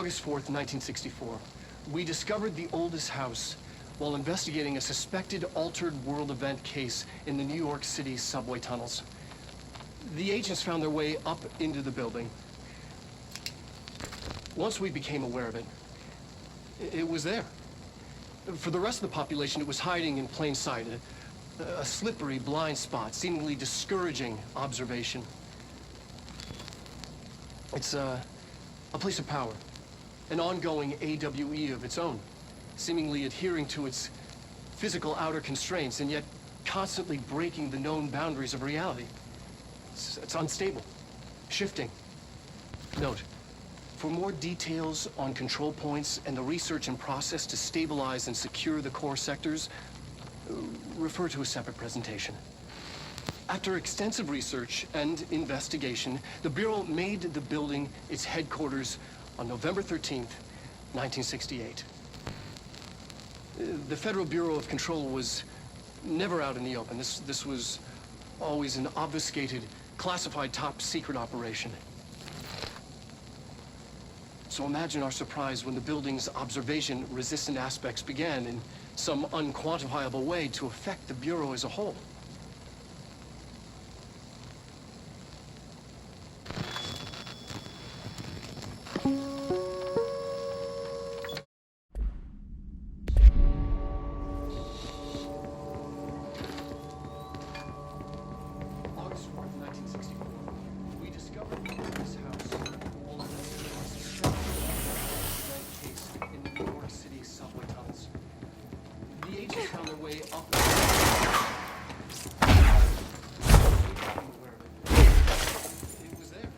August 4th, 1964, we discovered the oldest house while investigating a suspected altered world event case in the New York City subway tunnels. The agents found their way up into the building. Once we became aware of it, it was there. For the rest of the population, it was hiding in plain sight, a slippery blind spot, seemingly discouraging observation. It's a place of power, an ongoing AWE of its own, seemingly adhering to its physical outer constraints and yet constantly breaking the known boundaries of reality. It's unstable, shifting. Note, for more details on control points and the research and process to stabilize and secure the core sectors, refer to a separate presentation. After extensive research and investigation, the Bureau made the building its headquarters on November 13th, 1968. The Federal Bureau of Control was never out in the open. This was always an obfuscated, classified top-secret operation. So imagine our surprise when the building's observation-resistant aspects began in some unquantifiable way to affect the Bureau as a whole. August 4th, 1964, we discovered this house case in the New York City subway tunnels. The agents found their way up. It was there.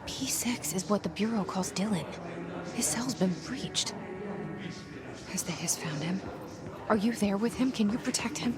P6 is what the Bureau calls Dylan. His cell's been breached. Has the Hiss found him? Are you there with him? Can you protect him?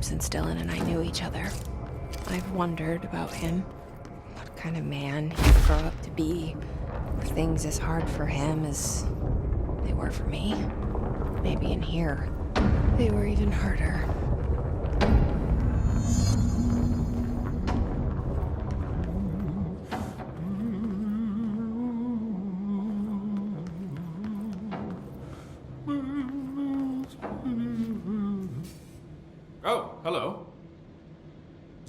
Since Dylan and I knew each other. I've wondered about him. What kind of man he'd grow up to be. Were things as hard for him as they were for me? Maybe in here, they were even harder. Oh, hello.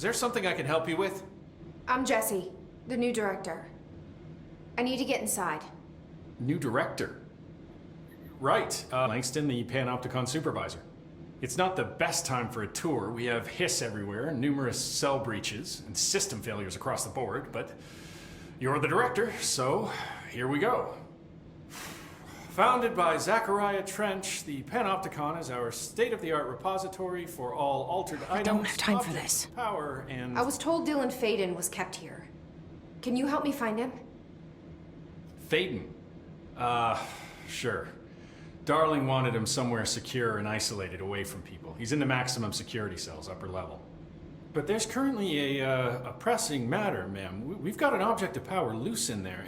Is there something I can help you with? I'm Jessie, the new director. I need to get inside. New director? Right, Langston, the Panopticon supervisor. It's not the best time for a tour. We have hiss everywhere, numerous cell breaches, and system failures across the board, but you're the director, so here we go. Founded by Zachariah Trench, the Panopticon is our state-of-the-art repository for all altered items. I don't have time for this. Power and... I was told Dylan Faden was kept here. Can you help me find him? Faden? Sure. Darling wanted him somewhere secure and isolated away from people. He's in the maximum security cells, upper level. But there's currently a pressing matter, ma'am. We've got an object of power loose in there.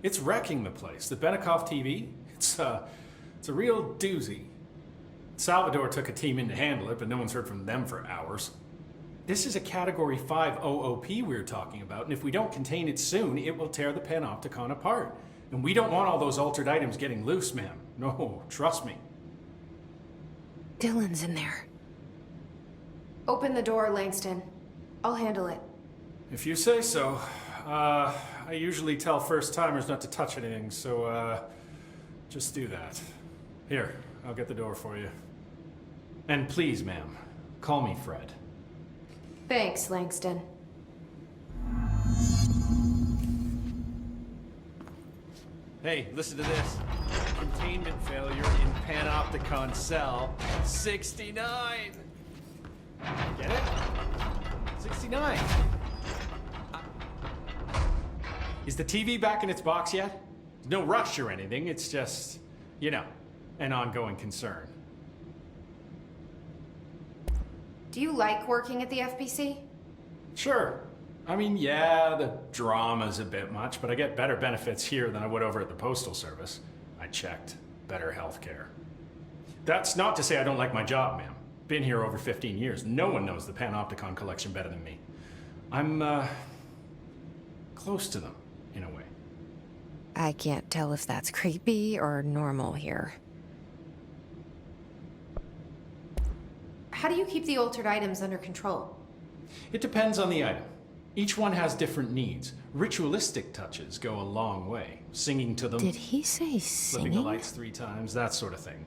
It's wrecking the place. The Benikoff TV, it's a real doozy. Salvador took a team in to handle it, but no one's heard from them for hours. This is a Category 5 OOP we're talking about, and if we don't contain it soon, it will tear the Panopticon apart. And we don't want all those altered items getting loose, ma'am. No, trust me. Dylan's in there. Open the door, Langston. I'll handle it. If you say so. I usually tell first-timers not to touch anything, so, just do that. Here, I'll get the door for you. And please, ma'am, call me Fred. Thanks, Langston. Hey, listen to this. Containment failure in Panopticon cell 69. Get it? 69. Is the TV back in its box yet? No rush or anything, it's just, you know, an ongoing concern. Do you like working at the FBC? Sure. I mean, yeah, the drama's a bit much, but I get better benefits here than I would over at the Postal Service. I checked. Better healthcare. That's not to say I don't like my job, ma'am. Been here over 15 years. No one knows the Panopticon collection better than me. I'm, close to them, in a way. I can't tell if that's creepy or normal here. How do you keep the altered items under control? It depends on the item. Each one has different needs. Ritualistic touches go a long way. Singing to them. Did he say Flipping the singing? lights 3 times, that sort of thing.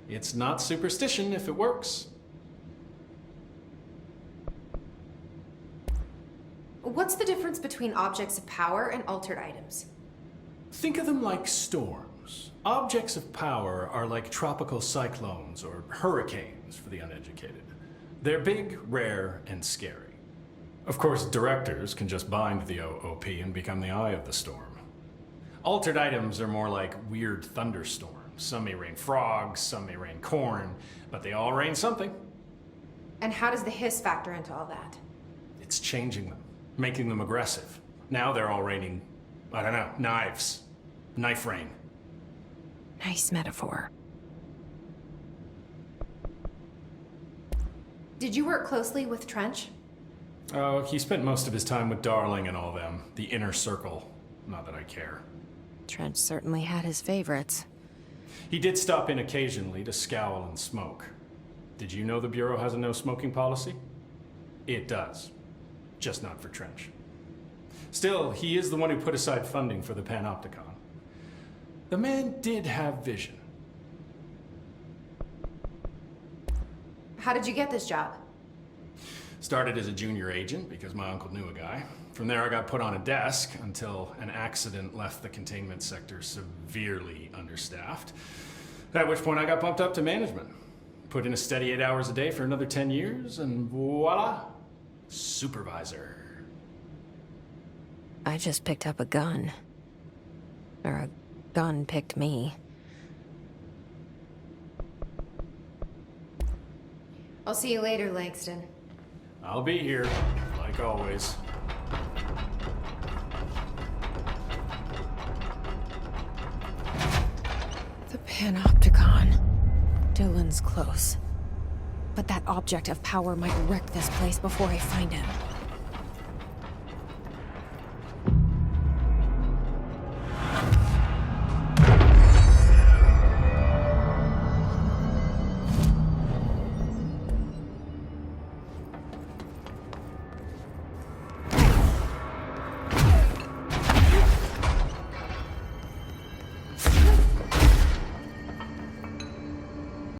It's not superstition if it works. What's the difference between objects of power and altered items? Think of them like storms. Objects of power are like tropical cyclones or hurricanes for the uneducated. They're big, rare, and scary. Of course, directors can just bind the OOP and become the eye of the storm. Altered items are more like weird thunderstorms. Some may rain frogs, some may rain corn, but they all rain something. And how does the hiss factor into all that? It's changing them, making them aggressive. Now they're all raining, I don't know, knives. Knife rain. Nice metaphor. Did you work closely with Trench? Oh, he spent most of his time with Darling and all them. The inner circle. Not that I care. Trench certainly had his favorites. He did stop in occasionally to scowl and smoke. Did you know the Bureau has a no-smoking policy? It does. Just not for Trench. Still, he is the one who put aside funding for the Panopticon. The man did have vision. How did you get this job? Started as a junior agent because my uncle knew a guy. From there I got put on a desk until an accident left the containment sector severely understaffed. At which point I got bumped up to management. Put in a steady 8 hours a day for another 10 years and voila, supervisor. I just picked up a gun. Or a gun picked me. I'll see you later, Langston. I'll be here, like always. The Panopticon. Dylan's close. But that object of power might wreck this place before I find him.